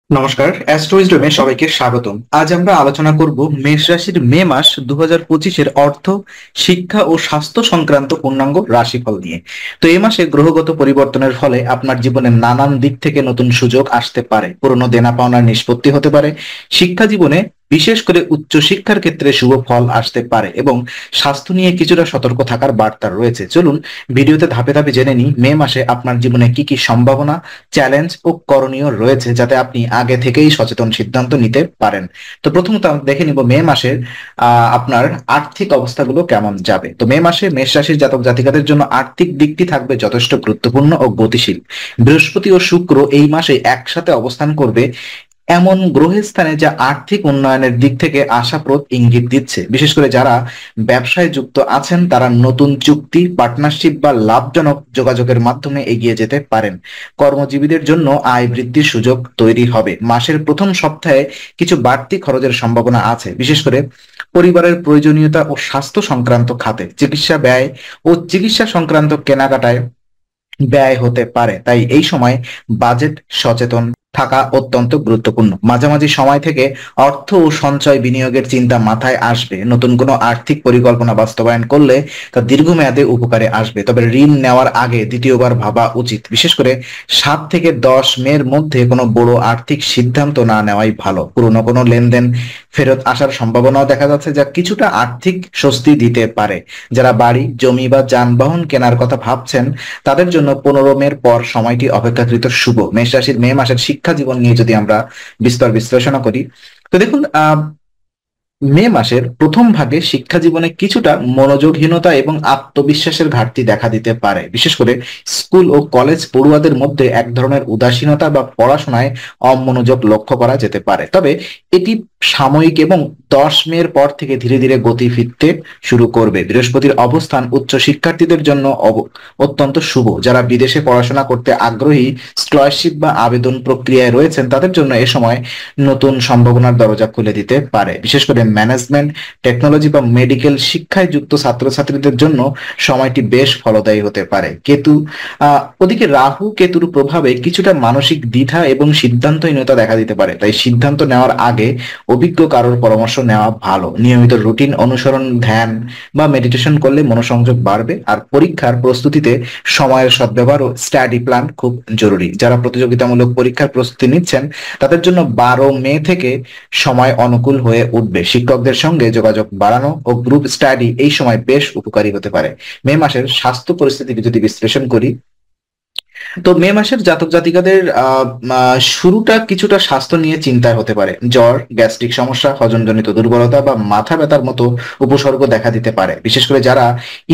নমস্কার, অ্যাস্ট্রোইজডমে সবাইকে স্বাগতম। আজ আমরা আলোচনা করব মেষ রাশির মে মাস 2025-এর অর্থ, শিক্ষা ও স্বাস্থ্য সংক্রান্ত পূর্ণাঙ্গ রাশিফল নিয়ে। তো এই মাসে গ্রহগত পরিবর্তনের ফলে আপনার জীবনে নানান দিক থেকে নতুন সুযোগ আসতে পারে, পুরনো দেনা পাওনার নিষ্পত্তি হতে পারে, শিক্ষা জীবনে বিশেষ করে উচ্চ শিক্ষার ক্ষেত্রে শুভ ফল আসতে পারে এবং স্বাস্থ্য নিয়ে কিছুটা সতর্ক থাকার বার্তা রয়েছে। চলুন ভিডিওতে ধাপে ধাপে জেনে নিই মে মাসে আপনার জীবনে কি কি সম্ভাবনা, চ্যালেঞ্জ ও করণীয় রয়েছে, যাতে আপনি আগে থেকেই সচেতন সিদ্ধান্ত নিতে পারেন। তো প্রথমত আমরা দেখে নিব মে মাসের আপনার আর্থিক অবস্থাগুলো কেমন যাবে। তো মে মাসে মেষ রাশির জাতক জাতিকাদের জন্য আর্থিক দিকটি থাকবে যথেষ্ট গুরুত্বপূর্ণ ও গতিশীল। বৃহস্পতি ও শুক্র এই মাসে একসাথে অবস্থান করবে এমন গ্রহের স্থানে, যা আর্থিক উন্নয়নের দিক থেকে আশাপ্রদ ইঙ্গিত দিচ্ছে। বিশেষ করে যারা ব্যবসায় যুক্ত আছেন তারা নতুন চুক্তি, পার্টনারশিপ বা লাভজনক যোগাযোগের মাধ্যমে এগিয়ে যেতে পারেন। কর্মজীবীদের জন্য আয় বৃদ্ধির সুযোগ তৈরি হবে। মাসের প্রথম সপ্তাহে কিছু বাড়তি খরচের সম্ভাবনা আছে, বিশেষ করে পরিবারের প্রয়োজনীয়তা ও স্বাস্থ্য সংক্রান্ত খাতে। চিকিৎসা ব্যয় ও চিকিৎসা সংক্রান্ত কেনাকাটায় ব্যয় হতে পারে, তাই এই সময় বাজেট সচেতন থাকা অত্যন্ত গুরুত্বপূর্ণ। মাঝামাঝি সময় থেকে অর্থ ও সঞ্চয় বিনিয়োগের চিন্তা মাথায় আসবে। নতুন কোনো আর্থিক পরিকল্পনা বাস্তবায়ন করলে তা দীর্ঘমেয়াদে উপকারে আসবে, তবে ঋণ নেওয়ার আগে দ্বিতীয়বার ভাবা উচিত। বিশেষ করে 7 থেকে 10 মের মধ্যে কোনো বড় আর্থিক সিদ্ধান্ত না নেওয়াই ভালো। পুরনো কোনো লেনদেন ফেরত আসার সম্ভাবনাও দেখা যাচ্ছে, যা কিছুটা আর্থিক স্বস্তি দিতে পারে। যারা বাড়ি, জমি বা যানবাহন কেনার কথা ভাবছেন তাদের জন্য 15 মের পর সময়টি অপেক্ষাকৃত শুভ। মেষ রাশির মে মাসের শিক্ষা জীবন নিয়ে যদি আমরা বিস্তর বিশ্লেষণা করি, তো দেখুন মে মাসের প্রথম ভাগে শিক্ষা জীবনে কিছুটা মনোযোগহীনতা এবং আত্মবিশ্বাসের ঘাটতি দেখা দিতে পারে। বিশেষ করে স্কুল ও কলেজ পড়ুয়াদের মধ্যে এক ধরনের উদাসীনতা বা পড়াশোনায় অমনোযোগ লক্ষ্য করা যেতে পারে, তবে এটি সাময়িক এবং 10 মের পর থেকে ধীরে ধীরে গতি ফিরতে শুরু করবে। বৃহস্পতির অবস্থান উচ্চ শিক্ষার্থীদের জন্য অত্যন্ত শুভ। যারা বিদেশে পড়াশোনা করতে আগ্রহী, স্কলারশিপ বা আবেদন প্রক্রিয়ায় রয়েছেন, তাদের জন্য এ সময় নতুন সম্ভাবনার দরজা খুলে দিতে পারে। বিশেষ করে ম্যানেজমেন্ট, টেকনোলজি বা মেডিকেল শিক্ষায় যুক্ত ছাত্রছাত্রীদের জন্য সময়টি বেশ ফলদায়ী হতে পারে। ওদিকে রাহু কেতুর প্রভাবে কিছুটা মানসিক দ্বিধা এবং সিদ্ধান্তহীনতা দেখা দিতে পারে, তাই সিদ্ধান্ত নেওয়ার আগে অভিজ্ঞ কারোর পরামর্শ নেওয়া ভালো। নিয়মিত রুটিন অনুসরণ, ধ্যান বা মেডিটেশন করলে মনোসংযোগ বাড়বে। আর পরীক্ষার প্রস্তুতিতে সময়ের সদ্ব্যবহার ও স্টাডি প্ল্যান খুব জরুরি। যারা প্রতিযোগিতামূলক পরীক্ষার প্রস্তুতি নিচ্ছেন তাদের জন্য 12 মে থেকে সময় অনুকূল হয়ে উঠবে। শিক্ষকদের সঙ্গে যোগাযোগ বাড়ানো ও গ্রুপ স্টাডি এই সময় বেশ উপকারী হতে পারে। মে মাসের স্বাস্থ্য পরিস্থিতি যদি বিশ্লেষণ করি, তো মে মাসের জাতক জাতিকাদের শুরুটা কিছুটা স্বাস্থ্য নিয়ে চিন্তার হতে পারে। জ্বর, গ্যাস্ট্রিক সমস্যা, হজমজনিত দুর্বলতা বা মাথা ব্যথার মতো উপসর্গ দেখা দিতে পারে। বিশেষ করে যারা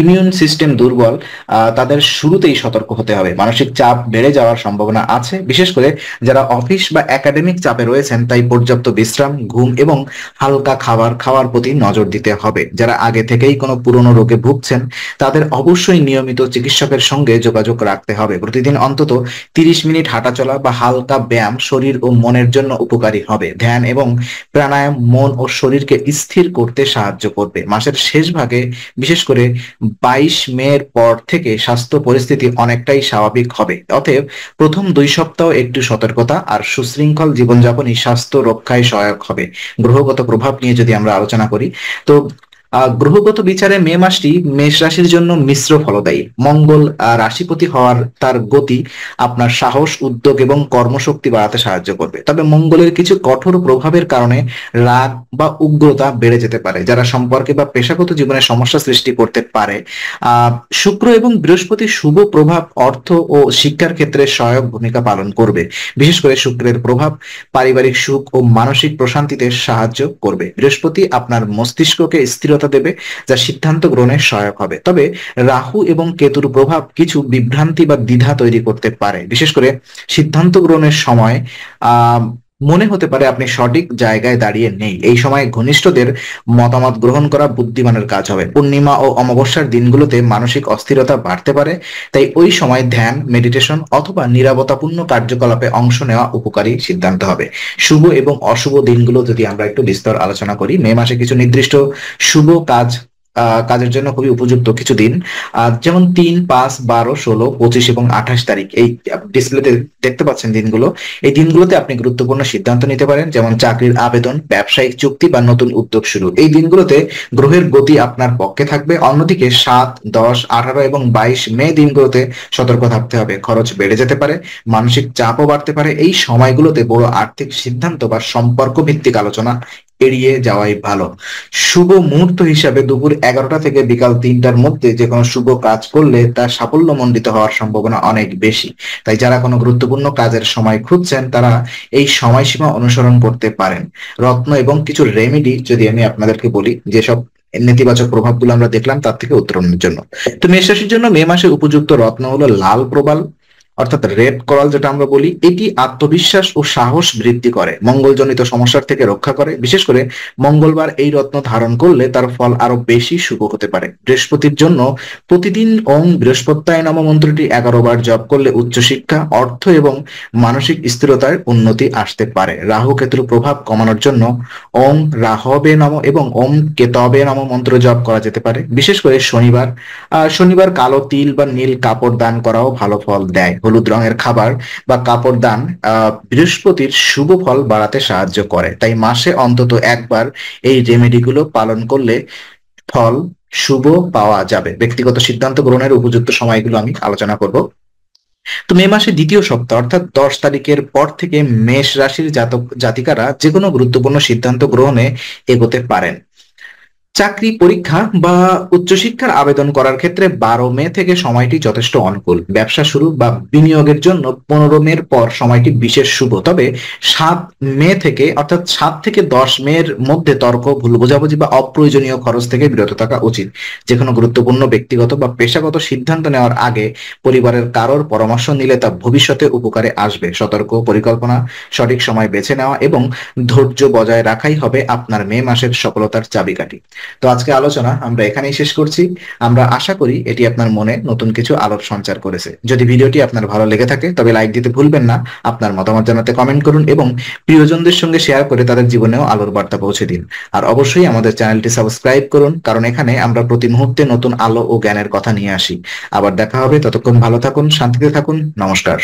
ইমিউন সিস্টেম দুর্বল, তাদের শুরুতেই সতর্ক হতে হবে। মানসিক চাপ বেড়ে যাওয়ার সম্ভাবনা আছে, বিশেষ করে যারা অফিস বা একাডেমিক চাপে রয়েছেন, তাই পর্যাপ্ত বিশ্রাম, ঘুম এবং হালকা খাবার খাওয়ার প্রতি নজর দিতে হবে। যারা আগে থেকেই কোনো পুরনো রোগে ভুগছেন তাদের অবশ্যই নিয়মিত চিকিৎসকের সঙ্গে যোগাযোগ রাখতে হবে। প্রতিদিন অন্তত 30 মিনিট হাঁটাচলা বা হালকা ব্যায়াম শরীর ও মনের জন্য উপকারী হবে। ধ্যান এবং প্রাণায়াম মন ও শরীরকে স্থির করতে সাহায্য করবে। মাসের শেষ ভাগে, বিশেষ করে 22 মের পর থেকে স্বাস্থ্য পরিস্থিতি অনেকটাই স্বাভাবিক হবে। অতএব প্রথম 2 সপ্তাহ একটু সতর্কতা আর সুশৃঙ্খল জীবনযাপনই স্বাস্থ্য রক্ষায় সহায়ক হবে। গ্রহগত প্রভাব নিয়ে যদি আমরা আলোচনা করি, তো গ্রহগত বিচারে মে মাসটি মেষ রাশির জন্য মিশ্র ফলদায়ী। মঙ্গল রাশিপতি হওয়ার তার গতি আপনার সাহস, উদ্যোগ এবং কর্মশক্তি বাড়াতে সাহায্য করবে, তবে মঙ্গলের কিছু কঠোর প্রভাবের কারণে রাগ বা উগ্রতা বেড়ে যেতে পারে, যারা সম্পর্কে বা পেশাগত জীবনে সমস্যা সৃষ্টি করতে পারে। শুক্র এবং বৃহস্পতির শুভ প্রভাব অর্থ ও শিক্ষার ক্ষেত্রে সহায়ক ভূমিকা পালন করবে। বিশেষ করে শুক্রের প্রভাব পারিবারিক সুখ ও মানসিক প্রশান্তিতে সাহায্য করবে। বৃহস্পতি আপনার মস্তিষ্ককে স্থিরতা দেবে, যা সিদ্ধান্ত গ্রহণে সহায়ক হবে। তবে রাহু এবং কেতুর প্রভাব কিছু বিভ্রান্তি বা দ্বিধা তৈরি করতে পারে। বিশেষ করে সিদ্ধান্ত গ্রহণের সময় আহ মনে হতে পারে আপনি সঠিক জায়গায় দাঁড়িয়ে নেই। এই সময় ঘনিষ্ঠদের মতামত গ্রহণ করা বুদ্ধিমানের কাজ হবে। পূর্ণিমা ও অমাবস্যার দিনগুলোতে মানসিক অস্থিরতা বাড়তে পারে, তাই ওই সময় ধ্যান, মেডিটেশন অথবা নিরাপত্তাপূর্ণ কার্যকলাপে অংশ নেওয়া উপকারী সিদ্ধান্ত হবে। শুভ এবং অশুভ দিনগুলো যদি আমরা একটু বিস্তর আলোচনা করি, মে মাসে কিছু নির্দিষ্ট শুভ কাজ কাজের জন্য খুবই উপযুক্ত কিছু দিন, যেমন 3, 5, 12, 16, 25 এবং 28 তারিখ। এই ডিসপ্লেতে দেখতে পাচ্ছেন দিনগুলো। এই দিনগুলোতে আপনি গুরুত্বপূর্ণ সিদ্ধান্ত নিতে পারেন, যেমন চাকরির আবেদন, ব্যবসায়িক চুক্তি বা নতুন উদ্যোগ শুরু। এই দিনগুলোতে গ্রহের গতি আপনার পক্ষে থাকবে। অন্যদিকে 7, 10, 18 এবং 22 মে দিনগুলোতে সতর্ক থাকতে হবে। খরচ বেড়ে যেতে পারে, মানসিক চাপও বাড়তে পারে। এই সময়গুলোতে বড় আর্থিক সিদ্ধান্ত বা সম্পর্ক ভিত্তিক আলোচনা এড়িয়ে যাওয়াই ভালো। শুভ মুহূর্ত হিসাবে দুপুর 11টা থেকে বিকাল 3টার মধ্যে যে কোনো শুভ কাজ করলে তার সাফল্যমণ্ডিত হওয়ার সম্ভাবনা অনেক বেশি। তাই যারা কোনো গুরুত্বপূর্ণ কাজের সময় খুঁজছেন তারা এই সময়সীমা অনুসরণ করতে পারেন। রত্ন এবং কিছু রেমেডি যদি আমি আপনাদেরকে বলি, যেসব নেতিবাচক প্রভাবগুলো আমরা দেখলাম তার থেকে উত্তরণের জন্য। তো মেষ রাশির জন্য মে মাসে উপযুক্ত রত্ন হলো লাল প্রবাল, অর্থাৎ রেড কোরাল যেটা আমরা বলি। এটি আত্মবিশ্বাস ও সাহস বৃদ্ধি করে, মঙ্গলজনিত সমস্যার থেকে রক্ষা করে। বিশেষ করে মঙ্গলবার এই রত্ন ধারণ করলে তার ফল আরো বেশি শুভ হতে পারে। বৃহস্পতির জন্য প্রতিদিন ওং বৃহস্পত্যায় নম মন্ত্রটি 11 বার জপ করলে উচ্চশিক্ষা, অর্থ এবং মানসিক স্থিরতার উন্নতি আসতে পারে। রাহু কেতুর প্রভাব কমানোর জন্য ওং রাহবে নম এবং ওম কেতবে নম মন্ত্র জপ করা যেতে পারে। বিশেষ করে শনিবার কালো তিল বা নীল কাপড় দান করাও ভালো ফল দেয়। হলুদ রঙের খাবার বা কাপড় দান বৃহস্পতির শুভ ফল বাড়াতে সাহায্য করে। তাই মাসে অন্তত একবার এই রেমেডিগুলো পালন করলে ফল শুভ পাওয়া যাবে। ব্যক্তিগত সিদ্ধান্ত গ্রহণের উপযুক্ত সময়গুলো আমি আলোচনা করব। তো মে মাসের দ্বিতীয় সপ্তাহ অর্থাৎ 10 তারিখের পর থেকে মেষ রাশির জাতিকারা যে কোনো গুরুত্বপূর্ণ সিদ্ধান্ত গ্রহণে এগোতে পারেন। চাকরি পরীক্ষা বা উচ্চশিক্ষার আবেদন করার ক্ষেত্রে 12 মে থেকে সময়টি যথেষ্ট অনুকূল। ব্যবসা শুরু বা বিনিয়োগের জন্য 15 মের পর সময়টি বিশেষ শুভ। তবে 7 মে থেকে অর্থাৎ 7 থেকে 10 মের মধ্যে তর্ক, ভুল বোঝাবুঝি বা অপ্রয়োজনীয় খরচ থেকে বিরত থাকা উচিত। যে কোনো গুরুত্বপূর্ণ ব্যক্তিগত বা পেশাগত সিদ্ধান্ত নেওয়ার আগে পরিবারের কারোর পরামর্শ নিলে তা ভবিষ্যতে উপকারে আসবে। সতর্ক, পরিকল্পনা, সঠিক সময় বেছে নেওয়া এবং ধৈর্য বজায় রাখাই হবে আপনার মে মাসের সফলতার চাবিকাঠি। তো আজকে আলোচনা আমরা এখানেই শেষ করছি। আমরা আশা করি এটি আপনার মনে নতুন কিছু আলোর সঞ্চার করেছে। যদি ভিডিওটি আপনার ভালো লেগে থাকে তবে লাইক দিতে ভুলবেন না। আপনার মতামত জানাতে কমেন্ট করুন এবং প্রিয়জনদের সঙ্গে শেয়ার করে তাদের জীবনেও আলোর বার্তা পৌঁছে দিন। আর অবশ্যই আমাদের চ্যানেলটি সাবস্ক্রাইব করুন, কারণ এখানে আমরা প্রতি মুহূর্তে নতুন আলো ও জ্ঞানের কথা নিয়ে আসি। আবার দেখা হবে, ততক্ষণ ভালো থাকুন, শান্তিতে থাকুন। নমস্কার।